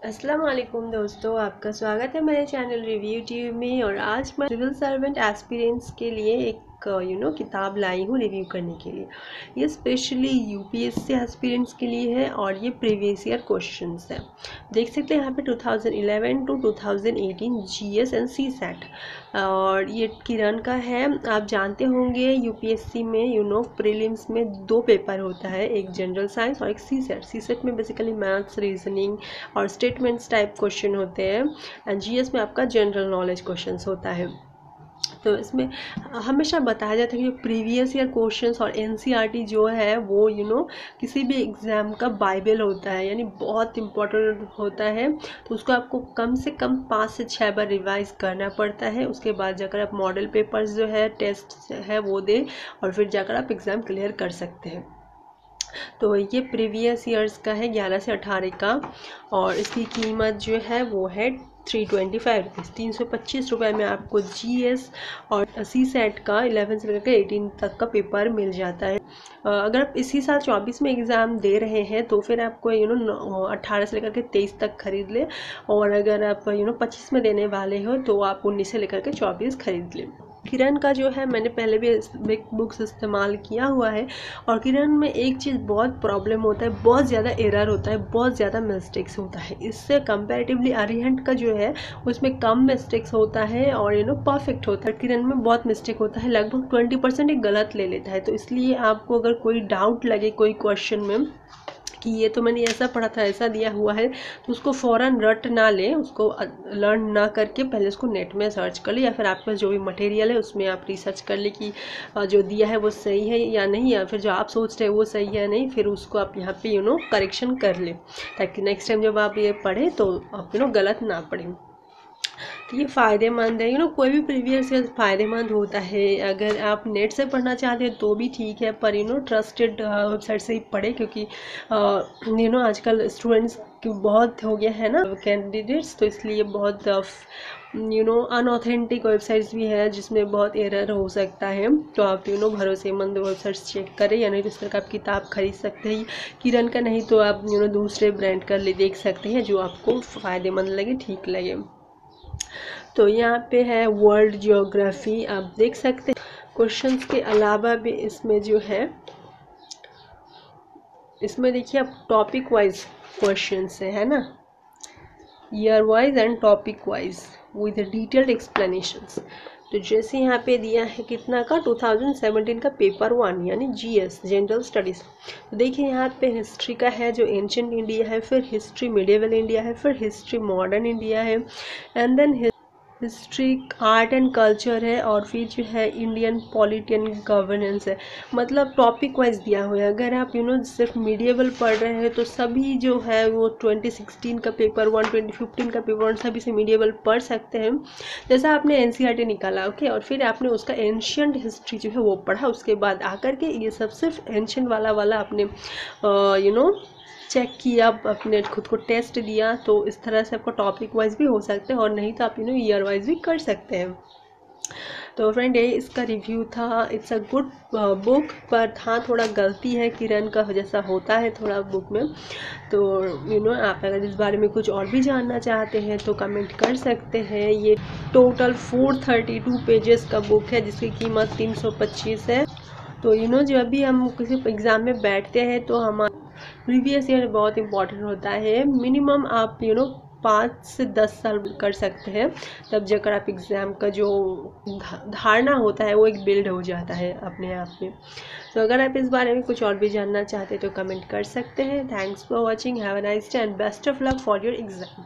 अस्सलाम वालेकुम दोस्तों, आपका स्वागत है मेरे चैनल रिव्यू टीवी में। और आज मैं सिविल सर्वेंट एस्पिरेंट्स के लिए एक किताब लाई हूँ रिव्यू करने के लिए। ये स्पेशली यूपीएससी एस्पिरेंट्स के लिए है और ये प्रीवियस ईयर क्वेश्चंस है। देख सकते हैं यहाँ पे 2011 टू 2018 जीएस एंड सीसैट, और ये किरण का है। आप जानते होंगे यूपीएससी में प्रीलिम्स में दो पेपर होता है, एक जनरल साइंस और एक सीसैट। सीसैट में बेसिकली मैथ्स, रीजनिंग और स्टेटमेंट्स टाइप क्वेश्चन होते हैं, एंड जीएस में आपका जनरल नॉलेज क्वेश्चंस होता है। तो इसमें हमेशा बताया जाता है कि प्रीवियस ईयर क्वेश्चंस और एनसीईआरटी जो है वो किसी भी एग्ज़ाम का बाइबल होता है, यानी बहुत इंपॉर्टेंट होता है। तो उसको आपको कम से कम 5 से 6 बार रिवाइज करना पड़ता है। उसके बाद जाकर आप मॉडल पेपर्स जो है, टेस्ट है वो दें, और फिर जाकर आप एग्ज़ाम क्लियर कर सकते हैं। तो ये प्रीवियस ईयर्स का है, 11 से 18 का, और इसकी कीमत जो है वो है 325 रुपीज़, 325 रुपये में आपको जीएस और सीसैट का 11 से लेकर 18 तक का पेपर मिल जाता है। अगर आप इसी साल 24 में एग्ज़ाम दे रहे हैं तो फिर आपको 18 से लेकर के 23 तक खरीद लें, और अगर आप 25 में देने वाले हो तो आप 19 से लेकर के 24 खरीद लें। किरण का जो है मैंने पहले भी बिग बुक्स इस्तेमाल किया हुआ है, और किरण में एक चीज़ बहुत प्रॉब्लम होता है, बहुत ज़्यादा एरर होता है, बहुत ज़्यादा मिस्टेक्स होता है। इससे कंपैरेटिवली अरिहंट का जो है उसमें कम मिस्टेक्स होता है और परफेक्ट होता है। किरण में बहुत मिस्टेक होता है, लगभग 20% ही गलत ले लेता है। तो इसलिए आपको अगर कोई डाउट लगे कोई क्वेश्चन में कि ये तो मैंने ऐसा पढ़ा था, ऐसा दिया हुआ है, तो उसको फ़ौरन रट ना लें, उसको लर्न ना करके पहले उसको नेट में सर्च कर ले, या फिर आपके पास जो भी मटेरियल है उसमें आप रिसर्च कर ले कि जो दिया है वो सही है या नहीं, या फिर जो आप सोच रहे हैं वो सही है या नहीं। फिर उसको आप यहाँ पे करेक्शन कर ले, ताकि नेक्स्ट टाइम जब आप ये पढ़ें तो आप गलत ना पढ़ें। तो ये फ़ायदेमंद है, कोई भी प्रीवियस ईयर फ़ायदेमंद होता है। अगर आप नेट से पढ़ना चाहते हैं तो भी ठीक है, पर ट्रस्टेड वेबसाइट से ही पढ़े, क्योंकि आजकल स्टूडेंट्स बहुत हो गया है ना कैंडिडेट्स, तो इसलिए बहुत अनऑथेंटिक वेबसाइट्स भी है जिसमें बहुत एरर हो सकता है। तो आप भरोसेमंद वेबसाइट्स चेक करें, या नहीं तो इस तरह का आप किताब खरीद सकते हैं। किरण का नहीं तो आप दूसरे ब्रांड का ले देख सकते हैं जो आपको फ़ायदेमंद लगे, ठीक लगे। तो यहाँ पे है वर्ल्ड ज्योग्राफी, आप देख सकते हैं। क्वेश्चंस के अलावा भी इसमें जो है, इसमें देखिए आप टॉपिक वाइज क्वेश्चंस है ना, year wise and topic wise with detailed explanations. तो जैसे यहाँ पे दिया है कितना का 2017 का पेपर 1 यानी जीएस जनरल स्टडीज़। तो देखिए यहाँ पे हिस्ट्री का है जो एंशिएंट इंडिया है, फिर हिस्ट्री मिडिवल इंडिया है, फिर हिस्ट्री मॉडर्न इंडिया है, and then history art and culture है, और फिर जो है इंडियन पॉलिटी एंड गवर्नेंस है। मतलब टॉपिक वाइज दिया हुआ है। अगर आप सिर्फ मीडिएवल पढ़ रहे हैं तो सभी जो है वो 2016 का पेपर 1, 2015 का पेपर 1 सभी से मीडिएवल पढ़ सकते हैं। जैसा आपने एनसीईआरटी निकाला, ओके, और फिर आपने उसका एंशियंट हिस्ट्री जो है वो पढ़ा, उसके बाद आकर के ये सब सिर्फ एंशियंट वाला आपने चेक किया, अपने खुद को टेस्ट दिया। तो इस तरह से आपको टॉपिक वाइज भी हो सकते हैं, और नहीं तो आप ईयर वाइज भी कर सकते हैं। तो फ्रेंड ये इसका रिव्यू था। इट्स अ गुड बुक, पर हाँ थोड़ा गलती है किरण का जैसा होता है थोड़ा बुक में। तो आप अगर इस बारे में कुछ और भी जानना चाहते हैं तो कमेंट कर सकते हैं। ये टोटल 432 पेजेस का बुक है जिसकी कीमत 325 है। तो जब भी हम किसी एग्ज़ाम में बैठते हैं तो हमारा प्रीवियस ईयर बहुत इंपॉर्टेंट होता है। मिनिमम आप 5 से 10 साल कर सकते हैं, तब जाकर आप एग्ज़ाम का जो धारणा होता है वो एक बिल्ड हो जाता है अपने आप में। तो अगर आप इस बारे में कुछ और भी जानना चाहते हैं तो कमेंट कर सकते हैं। Thanks for watching, have a nice day and best of luck for your exam.